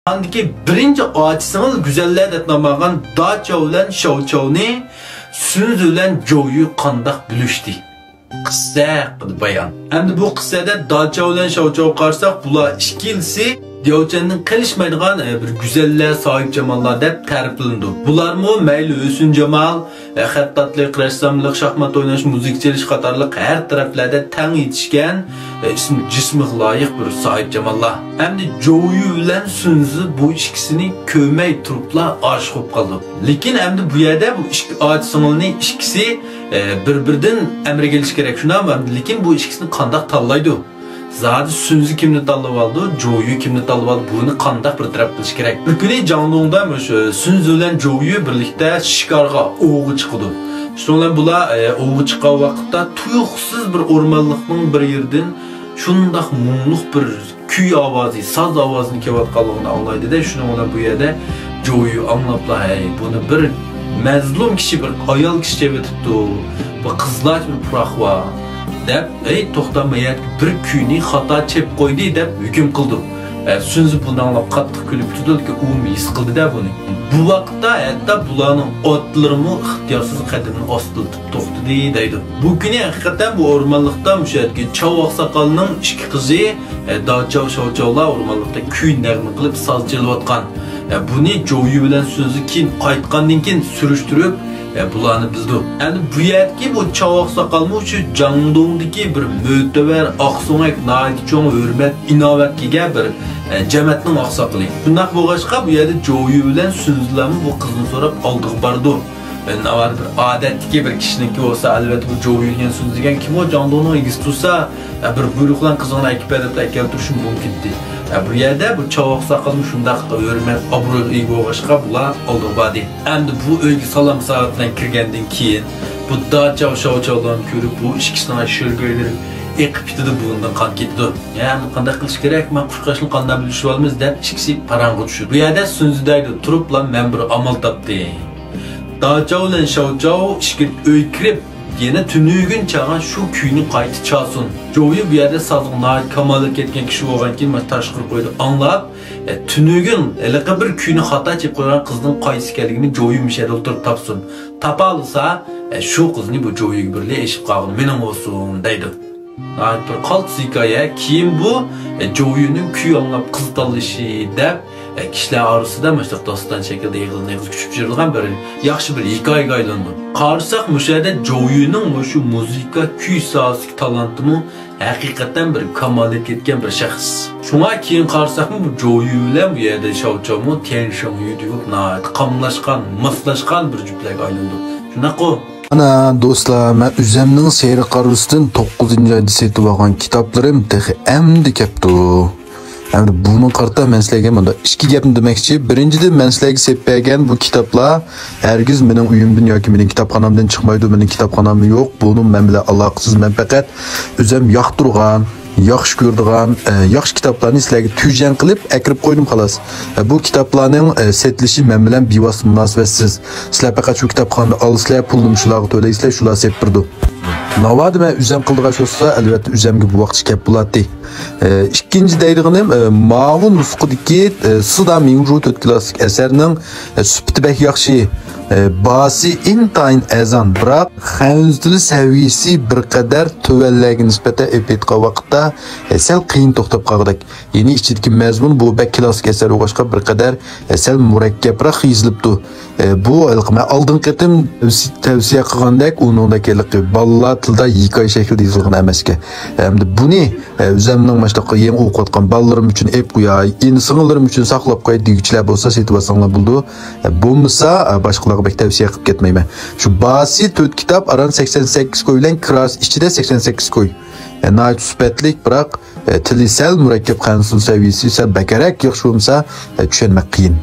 Andaki birinci açısınız güzeller deb namagan Dacho bilen Shouchou'ni Sunzu bilen Joyu qandaq bilishdi. Qissa qilib bayon. Endi bu qissada Dacho bilen Shouchou qarsak bular ikkalisi Diyoçen'nin qilishmaydigan bir güzeller, sahip cemallar deb ta'riflandi. Bularmı mayli o'sin cemal, xattatlik, rassamlik, şahmat oynash, muzikçilik qatorliq har taraflarda tang yetishgan jismiga loyiq bir sahip cemallar. Endi Joyu bilan Sunzu bu ikkisini ko'may turiblar aşık bo'lib qoldi. Lekin endi bu yerda bu ikki ochiqsingilning ikkisi bir-biridan amriga kelish kerak. Shundan lekin bu ikkisini qanday tanlaydi? Zaten Sunzu kimni tanlab oldi, Joyu kimni tanlab oldi, buni qanday bir taraf qilish kerak. Bir kuni Jangdongda Sunzu bilan Joyu birlikda shikarga o'g'i chiqdi. Shundan bular o'g'i chiqqan vaqtda tuyuqsiz bir o'rmonlikning bir yerdan shundoq mungluq bir kuy ovozi, saz ovozini kelayotganligini anglaydi-da, shundan bilan bu yerda Joyu anglablar, buni bir mazlum kishi, bir ayol kishi chepetibdi. Bu qizlar bir puraqva deb to'xtamayat bir kuyni xato chep qo'ydi deb hukm qildi. Sunzu buni anglab qattiq kulib tutdiki, u mis qildi-da buni. Bu vaqtda hatto bularning otlarimi ixtiyorsiz qadamini ostida to'xtadi deydi. Bu kuni haqiqatan bu o'rmonlikda mushadki Chovoq soqolning ikki qizi Dacho Shouchoular o'rmonlikda kuy nag'ma qilib soz chelayotgan. Buni Joyu bilan Sunzu keyin qaytgandan keyin surishtirib bularni bizdi. Endi bu yerki bu Chovoq soqolmi shu Jangdongdagi bir mo'tabar oqso'ngak nayt cho'ng hurmat inovatga ega bir jamoatning oqsoqli. Shundoq bo'lg'achqa bu yerda Joyu bilan Sunzularni bu qizni so'rab oldiq bordi. Navar bir odatdagi bir kishiniki bo'lsa, albatta bu Joyu degan Sunzu degan kim o Jangdongning egisi tursa, bir buyruqlan qizini akib deb keltirishi mumkin edi. Bu yerda bu Chovoq soqolni shundoq hurmat obro'li ega bo'lg'achqa bular oldiq bordi. Endi bu uyga salom soat bilan kirgandan keyin bu Dacho Shouchoularni ko'rib bu ikkisining shirgoylari eqib ketdi, bundan qon ketdi. Yani qanday qilish kerak, men qushqashni qanday bilishib olamiz deb ikkisi parang'i tushdi. Bu yerda Sunzudaydi turiblar, men bir amal topdim. Dacho bilan Shouchou ishga uy kirib, yana tunugun chaqan shu kuyni qayta çalsın. Joyu bu yerda sazg'inlar kamalga ketgan kishi bo'lgan keyin men tashqir qo'ydi. Anglab, tunugun eliqi bir kuyni xato chep qo'ygan qizning qaysi ekanligini Joyu mishada o'tirib topsin. Topa olsa, shu qizni bu Joyuga birga eshib qolgan, mening olsun deydi. Bir qaltis hikoya. Keyin bu Joyuning kuy anglab qiz tanlashi deb kishilar orasida mashaq doston shaklda yig'ilib kuchib jirilgan bir yaxshi bir hikoyaga aylandi. Qarasak mushada Joyuning shu muzika, kuy sohasida talantimi haqiqatan bir kamolga ketgan bir shaxs. Shunga keyin qarasak bu Joyu bilan bu yerda Shouchou'mu tension yutib qamlashgan, moslashgan bir juftlikka aylandi. Shunaqa. Ana do'stlar, men Üzemning seyri qarusidan 9-oyda setib olgan kitoblarim texi endi kepti. Endi buni qarta men sizlarga bunda ikki gapni demoqchi. Birinchidan men sizlarga sepbergan bu kitoblar hargiz mening uyimdan yoki mening kitobxonamdan chiqmaydi. Mening kitobxonam yo'q. Buni men bilan aloqasiz. Men faqat Üzem yoqtirgan, yaxshi ko'rdigan, yaxshi kitoblarni sizlarga tujan qilib akirib qo'ydim xolos. Bu kitoblarning setilishi men bilan bevosita munosabatsiz. Sizlar faqat shu kitobxonani olsizlar, pulni shularga to'laysizlar, shular septirdi. Navadi men Üzem qildigan bo'lsa, albatta Üzemga bu vaqt kep bo'ladi. İkinci deydiğim ma'lum nusqadagi Sida Mingju 4 klassik eserning sübti bek yaxshi. Basi intayin azan, biroq xavfsizlik saviyasi bir qadar tuvallarga nisbatan epetqa vaqtda sal qiyin to'xtab qoldik. Yeni ichidagi mazmun bu bek klassik eser o'qishga bir qadar sal murakkabroq yozilibdi. Bu alqama oldin qatim tavsiya qilgandek uningdagi bolalar tilda hikoya shaklida yozilgan emasga. Endi buni Üzemning mashtaqa yeng o'qiyotgan bolalarim uchun ep qo'yay, insonlarim uchun saqlab qo'y degichlar bo'lsa setib olsanglar bo'ldi. Bo'lmasa boshqalarga bek tavsiya qilib ketmayman. Shu basi 4 kitob aran 88 ko'y bilan kiros ichida 88 ko'y. Nayt sifatlik, biroq tili sal murakkab qansun saviyasi sal bakarak yaxshi bo'lsa tushunmak qiyin.